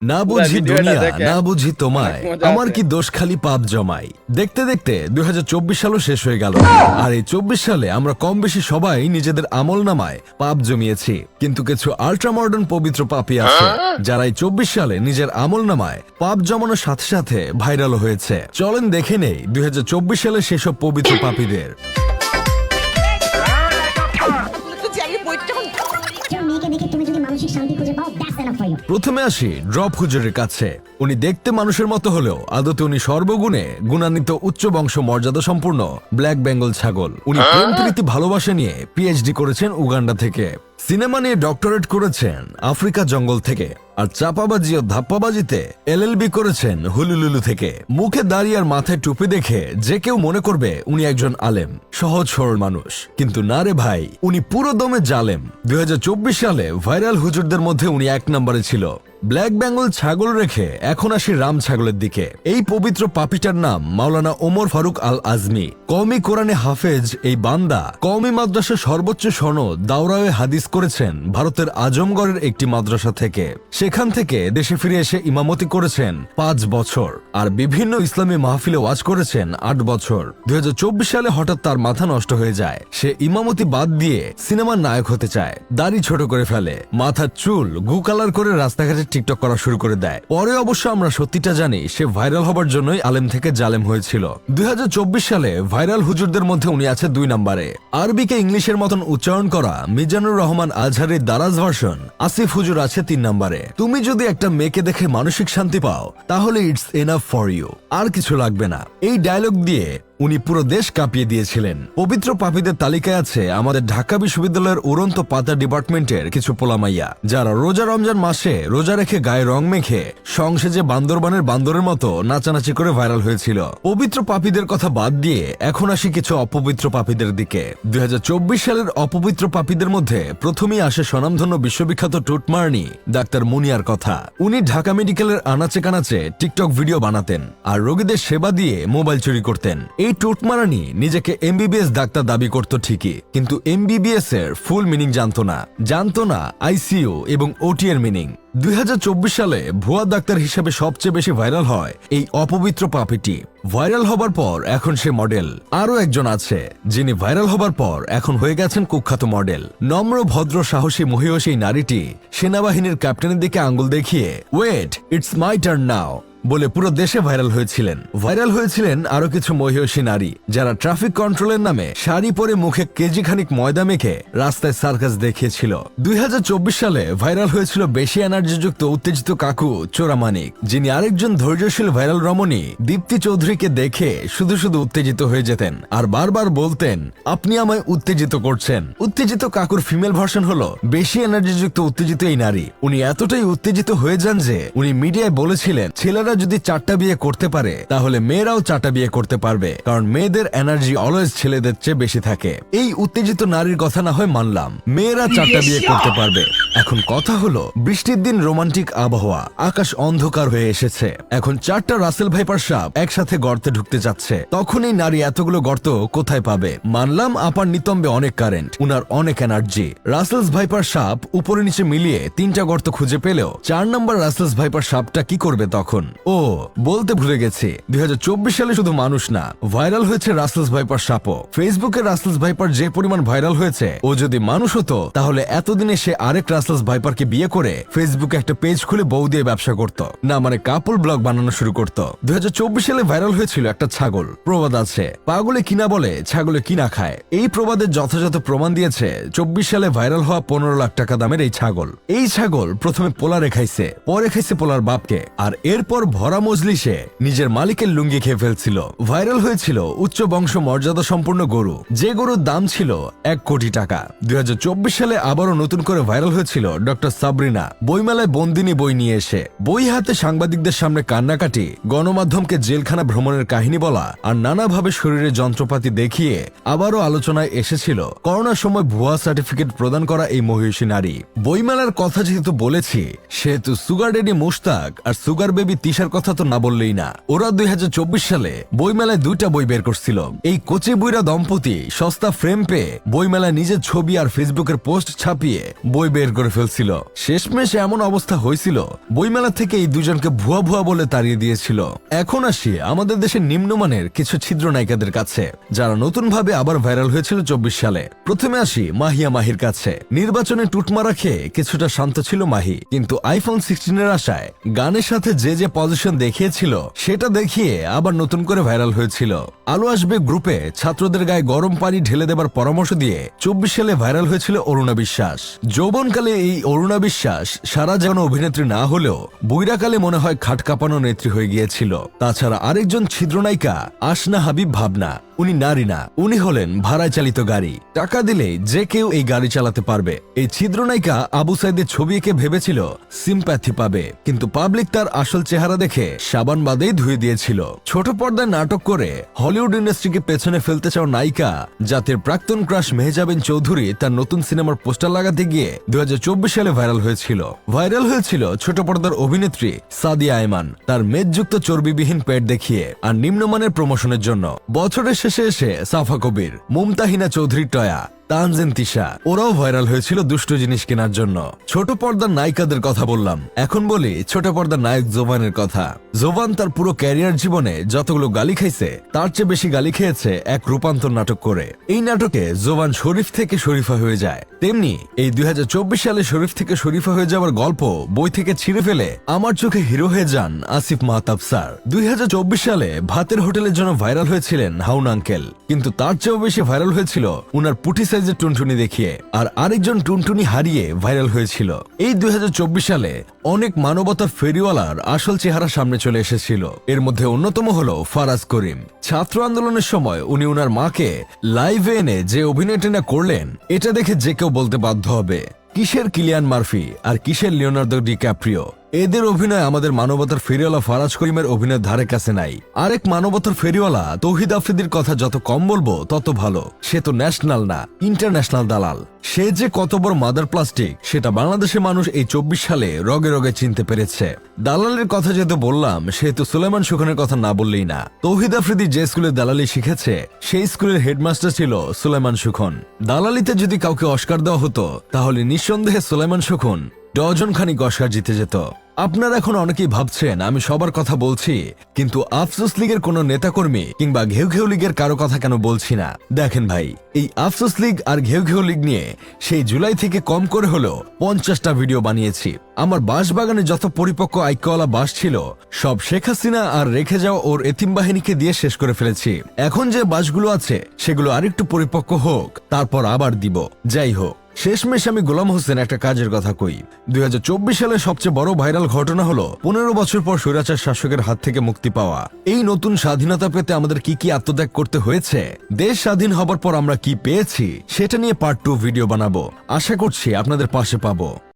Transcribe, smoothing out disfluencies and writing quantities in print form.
না পুরা বুঝি ভিডিওটা দুনিয়া, দেখেন। না বুঝি তোমায়, অনেক মজা আমার আছে। কি দোষ খালি পাপ জমাই। দেখতে দেখতে 2024 সালও শেষ হয়ে গেল, আর এই 24 সালে আমরা কম বেশি সবাই নিজেদের আমল নামায় পাপ জমিয়েছি। কিন্তু কিছু আল্ট্রা মডার্ন পবিত্র পাপী আছে যারা এই 24 সালে নিজের আমল নামায় পাপ জমানোর সাথে সাথে ভাইরাল হয়েছে। চলেন দেখে নেই 2024 সালে সেসব পবিত্র পাপীদের। মেয়েকে দেখে তুমি যদি মানসিক শান্তি খুঁজে পাও, দ্যাটস এনাফ ফর ইউ। প্রথমে আসি ড্রপ হুজুরের কাছে। উনি দেখতে মানুষের মতো হলেও আদতে উনি সর্বগুণে গুণান্বিত উচ্চ বংশ মর্যাদা সম্পূর্ণ ব্ল্যাক বেঙ্গল ছাগল। উনি প্রেম প্রীতি ভালোবাসা নিয়ে পিএইচডি করেছেন উগান্ডা থেকে, সিনেমা নিয়ে ডক্টরেট করেছেন আফ্রিকা জঙ্গল থেকে, আর চাপাবাজি ও ধাপ্পাবাজিতে এলএলবি করেছেন হুলুলুলু থেকে। মুখে দাড়ি আর মাথায় টুপি দেখে যে কেউ মনে করবে উনি একজন আলেম, সহজ সরল মানুষ। কিন্তু না রে ভাই, উনি পুরো দমে জালেম। 2024 সালে ভাইরাল হুজুরদের মধ্যে উনি এক নম্বরে ছিল। ব্ল্যাক বেঙ্গল ছাগল রেখে এখন আসি রাম ছাগলের দিকে। এই পবিত্র পাপিটার নাম মাওলানা ওমর ফারুক আল আজমি। কওমি কোরআনে হাফেজ এই বান্দা কওমি মাদ্রাসা সর্বোচ্চ সনদ দাওরায়ে হাদিস করেছেন ভারতের আজমগড়ের একটি মাদ্রাসা থেকে। সেখান থেকে দেশে ফিরে এসে ইমামতি করেছেন 5 বছর, আর বিভিন্ন ইসলামী মাহফিলে ওয়াজ করেছেন 8 বছর। 2024 সালে হঠাৎ তার মাথা নষ্ট হয়ে যায়। সে ইমামতি বাদ দিয়ে সিনেমার নায়ক হতে চায়। দাড়ি ছোট করে ফেলে, মাথার চুল গু কালার করে রাস্তাঘাটে টিকটক করা শুরু করে দেয়। পরে অবশ্য আমরা সত্যিটা জানি, সে ভাইরাল হবার জন্যই আলেম থেকে জালেম হয়েছিল। 2024 সালে ভাইরাল হুজুরদের মধ্যে উনি আছে 2 নম্বরে। আরবিকে ইংলিশের মতন উচ্চারণ করা মিজানুর রহমান আজহারের দারাজ ভার্সন আসিফ হুজুর আছে 3 নম্বরে। তুমি যদি একটা মেয়েকে দেখে মানসিক শান্তি পাও, তাহলে ইটস এনাফ ফর ইউ, আর কিছু লাগবে না। এই ডায়লগ দিয়ে উনি পুরো দেশ কাঁপিয়ে দিয়েছিলেন। পবিত্র পাপীদের তালিকায় আছে আমাদের ঢাকা বিশ্ববিদ্যালয়ের উড়ন্ত পাতা ডিপার্টমেন্টের কিছু পোলামাইয়া, যারা রোজা রমজান মাসে রোজা রেখে গায়ে রং মেখে সংসেজে বান্দরবানের বান্দরের মতো নাচানাচি করে ভাইরাল হয়েছিল। পবিত্র পাপীদের কথা বাদ দিয়ে এখন আসি কিছু অপবিত্র পাপীদের দিকে। 2024 সালের অপবিত্র পাপীদের মধ্যে প্রথমেই আসে স্বনামধন্য বিশ্ববিখ্যাত টুটমার্নি ডাক্তার মুনিয়ার কথা। উনি ঢাকা মেডিকেলের আনাচে কানাচে টিকটক ভিডিও বানাতেন আর রোগীদের সেবা দিয়ে মোবাইল চুরি করতেন। এই টুটমারানি নিজেকে এমবিবিএস ডাক্তার দাবি করত ঠিকই, কিন্তু এমবিবিএস এর ফুল মিনিং জানতো না আইসিইউ এবং ওটি এর মিনিং। 2024 সালে ভুয়া ডাক্তার হিসেবে সবচেয়ে বেশি ভাইরাল হয় এই অপবিত্র পাপীটি। ভাইরাল হবার পর এখন সে মডেল। আরো একজন আছে যিনি ভাইরাল হবার পর এখন হয়ে গেছেন কুখ্যাত মডেল। নম্র ভদ্র সাহসী মহিয়সী নারীটি সেনাবাহিনীর ক্যাপ্টেনের দিকে আঙ্গুল দেখিয়ে wait it's my turn now বলে পুরো দেশে ভাইরাল হয়েছিলেন আরো কিছু মহিয়সী নারী, যারা ট্রাফিক কন্ট্রোলের নামে শাড়ি পরে মুখে কেজি খানিক ময়দা মেখে রাস্তায় সার্কাস দেখিয়েছিল। 2024 সালে ভাইরাল হয়েছিল বেশি এনার্জিযুক্ত উত্তেজিত কাকু চোরামানিক, যিনি আরেকজন ধৈর্যশীল ভাইরাল রমণী দীপ্তি চৌধুরীকে দেখে শুধু শুধু উত্তেজিত হয়ে যেতেন আর বারবার বলতেন, আপনি আমায় উত্তেজিত করছেন। উত্তেজিত কাকুর ফিমেল ভার্সন হলো বেশি এনার্জিযুক্ত উত্তেজিত এই নারী। উনি এতটাই উত্তেজিত হয়ে যান যে উনি মিডিয়ায় বলেছিলেন, ছেলেরা যদি 4টা বিয়ে করতে পারে তাহলে মেয়েরাও 4টা বিয়ে করতে পারবে, কারণ মেয়েদের এনার্জি অলওয়েজ ছেলেদের চেয়ে বেশি থাকে। এই উত্তেজিত নারীর কথা না হয় মানলাম, মেয়েরা 4টা বিয়ে করতে পারবে। এখন কথা হলো, বৃষ্টির দিন রোমান্টিক আবহাওয়া, আকাশ অন্ধকার হয়ে এসেছে, এখন 4টা রাসেল ভাইপার সাপ একসাথে গর্তে ঢুকতে যাচ্ছে। তখন এই নারী এতগুলো গর্ত কোথায় পাবে? মানলাম আপার নিতম্বে অনেক কারেন্ট, উনার অনেক এনার্জি। রাসেলস ভাইপার সাপ উপরে নিচে মিলিয়ে 3টা গর্ত খুঁজে পেলেও 4 নম্বর রাসেলস ভাইপার সাপটা কি করবে তখন? ও বলতে ভুলে গেছি, 2024 সালে শুধু মানুষ না, ভাইরাল হয়েছে রাসেলস ভাইপার সাপও। ফেসবুকে রাসেলস ভাইপার যে পরিমাণ ভাইরাল হয়েছে, ও যদি মানুষ হতো তাহলে এতদিনে সে আরেক রাসেলস ভাইপারকে বিয়ে করে ফেসবুকে একটা পেজ খুলে বউ দিয়ে ব্যবসা করত, না মানে কাপল ব্লগ বানানো শুরু করত। 2024 সালে ভাইরাল হয়েছিল একটা ছাগল। প্রবাদ আছে, পাগলে কিনা বলে ছাগলে কিনা খায়। এই প্রবাদের যথাযথ প্রমাণ দিয়েছে 24 সালে ভাইরাল হওয়া 15 লাখ টাকা দামের এই ছাগল। এই ছাগল প্রথমে পোলারে খাইছে, পরে খাইছে পোলার বাপকে, আর এরপর ভরা মজলিসে নিজের মালিকের লুঙ্গি খেয়ে ফেলছিল। ভাইরাল হয়েছিল উচ্চ বংশ মর্যাদা সম্পূর্ণ গরু, যে গরুর দাম ছিল 1 কোটি টাকা। 2024 সালে আবারও নতুন করে ভাইরাল হয়েছিল ডক্টর সাবরিনা, বইমেলায় বন্দিনী বই নিয়ে এসে বই হাতে সাংবাদিকদের সামনে কান্নাকাটি, গণমাধ্যমকে জেলখানা ভ্রমণের কাহিনী বলা আর নানাভাবে শরীরে যন্ত্রপাতি দেখিয়ে আবারও আলোচনায় এসেছিল করোনার সময় ভুয়া সার্টিফিকেট প্রদান করা এই মহিষী নারী। বইমেলার কথা যেহেতু বলেছি, সেহেতু সুগার ডেডি মুশতাক আর সুগার বেবি তিশা নেশার কথা তো না বললেই না। ওরা 2024 সালে বইমেলায় 2টা বই বের করছিল। এই কোচে বুইরা দম্পতি সস্তা ফ্রেম পেয়ে বইমেলায় নিজের ছবি আর ফেসবুকের পোস্ট ছাপিয়ে বই বের করে ফেলছিল। শেষমেশ এমন অবস্থা হয়েছিল বইমেলা থেকে এই দুজনকে ভুয়া ভুয়া বলে তাড়িয়ে দিয়েছিল। এখন আসি আমাদের দেশের নিম্নমানের কিছু ছিদ্র নায়িকাদের কাছে, যারা নতুন ভাবে আবার ভাইরাল হয়েছিল 24 সালে। প্রথমে আসি মাহিয়া মাহির কাছে। নির্বাচনে টুটমারা খেয়ে কিছুটা শান্ত ছিল মাহি, কিন্তু আইফোন 16 এর আশায় গানের সাথে যে পজিশন দেখিয়েছিল সেটা দেখিয়ে আবার নতুন করে ভাইরাল হয়েছিল। আলো আসবে গ্রুপে ছাত্রদের গায়ে গরম পানি ঢেলে দেবার পরামর্শ দিয়ে 24 সালে ভাইরাল হয়েছিল অরুণা বিশ্বাস। যৌবনকালে এই অরুণা বিশ্বাস সারা যেন অভিনেত্রী না হলেও বুইরাকালে মনে হয় খাট কাঁপানো নেত্রী হয়ে গিয়েছিল। তাছাড়া আরেকজন ছিদ্রনায়িকা আসনা হাবিব ভাবনা, উনি নারী না, উনি হলেন ভাড়ায় চালিত গাড়ি। টাকা দিলে যে কেউ এই গাড়ি চালাতে পারবে। এই ছিদ্রনায়িকা আবু সাইদের ছবি এঁকে ভেবেছিল সিম্প্যাথি পাবে, কিন্তু পাবলিক তার আসল চেহারা দেখে সাবান বাদেই ধুয়ে দিয়েছিল। ছোট পর্দায় নাটক করে হলিউড ইন্ডাস্ট্রিকে পেছনে ফেলতে চাও নায়িকা জাতির প্রাক্তন ক্রাশ মেহজাবিন চৌধুরী তার নতুন সিনেমার পোস্টার লাগাতে গিয়ে 2024 সালে ভাইরাল হয়েছিল ছোট পর্দার অভিনেত্রী সাদিয়া আয়মান তার মেদযুক্ত চর্বিবিহীন পেট দেখিয়ে আর নিম্নমানের প্রমোশনের জন্য। বছরের শেষে এসে সাফা কবির, মুমতাহিনা চৌধুরী টয়া, তানজিন তিশা ওরাও ভাইরাল হয়েছিল দুষ্ট জিনিস কেনার জন্য। ছোট পর্দার নায়িকাদের কথা বললাম, এখন বলি ছোট পর্দার নায়ক জোভানের কথা। জোভান তার পুরো ক্যারিয়ার জীবনে যতগুলো গালি খাইছে তার চেয়ে বেশি গালি খেয়েছে এক রূপান্তর নাটক করে। এই নাটকে জোভান শরীফ থেকে শরীফা হয়ে যায়। তেমনি এই 2024 সালে শরীফ থেকে শরীফা হয়ে যাওয়ার গল্প বই থেকে ছিঁড়ে ফেলে আমার চোখে হিরো হয়ে যান আসিফ মাহতাব স্যার। 2024 সালে ভাতের হোটেলের জন্য ভাইরাল হয়েছিলেন হাউন আঙ্কেল, কিন্তু তার চেয়েও বেশি ভাইরাল হয়েছিল উনার পুটি সাইজের টুনটুনি দেখিয়ে। আর আরেকজন টুনটুনি হারিয়ে ভাইরাল হয়েছিল। এই 2024 সালে অনেক মানবতার ফেরিওয়ালার আসল চেহারা সামনে চলে এসেছিল। এর মধ্যে অন্যতম হলো ফারাজ করিম। ছাত্র আন্দোলনের সময় উনি উনার মাকে লাইভে এনে যে অভিনয়টা না করলেন, এটা দেখে যে কেউ বলতে বাধ্য হবে কিসের কিলিয়ান মার্ফি আর কিসের লিওনার্দো ডিক্যাপ্রিও। এদের অভিনয় আমাদের মানবতার ফেরিওয়ালা ফারাজ করিমের অভিনয়ের ধারে কাছে নাই। আরেক মানবতার ফেরিওয়ালা তৌহিদ আফ্রিদির কথা যত কম বলবো তত ভালো। সে তো ন্যাশনাল না, ইন্টারন্যাশনাল দালাল। সে যে কত বড় মাদার প্লাস্টিক সেটা বাংলাদেশের মানুষ এই 24 সালে রগে রগে চিনতে পেরেছে। দালালের কথা যেহেতু বললাম, সেহেতু সুলাইমান সুখনের কথা না বললেই না। তৌহিদ আফ্রিদি যে স্কুলে দালালি শিখেছে সেই স্কুলের হেডমাস্টার ছিল সুলাইমান সুখন। দালালিতে যদি কাউকে অস্কার দেওয়া হতো তাহলে নিঃসন্দেহে সুলাইমান সুখন ডজন খানিক অস্কার জিতে যেত। আপনারা এখন অনেকেই ভাবছেন আমি সবার কথা বলছি, কিন্তু আফসোস লীগের কোনো নেতাকর্মী কিংবা ঘেউ ঘেউ লীগের কারো কথা কেন বলছি না। দেখেন ভাই, এই আফসোস লীগ আর ঘেউ ঘেউ লীগ নিয়ে সেই জুলাই থেকে কম করে হলো 50টা ভিডিও বানিয়েছি। আমার বাঁশবাগানে যত পরিপক্ক আইক্যওয়ালা বাঁশ ছিল সব শেখ হাসিনা আর রেখে যাওয়া ওর এতিম বাহিনীকে দিয়ে শেষ করে ফেলেছি। এখন যে বাঁশগুলো আছে সেগুলো আরেকটু পরিপক্ক হোক, তারপর আবার দিব। যাই হোক, শেষমেশ আমি গোলাম হোসেন একটা কাজের কথা কই। 2024 সালে সবচেয়ে বড় ভাইরাল ঘটনা হলো 15 বছর পর স্বৈরাচার শাসকের হাত থেকে মুক্তি পাওয়া। এই নতুন স্বাধীনতা পেতে আমাদের কি কি আত্মত্যাগ করতে হয়েছে, দেশ স্বাধীন হবার পর আমরা কি পেয়েছি, সেটা নিয়ে পার্ট 2 ভিডিও বানাবো। আশা করছি আপনাদের পাশে পাবো।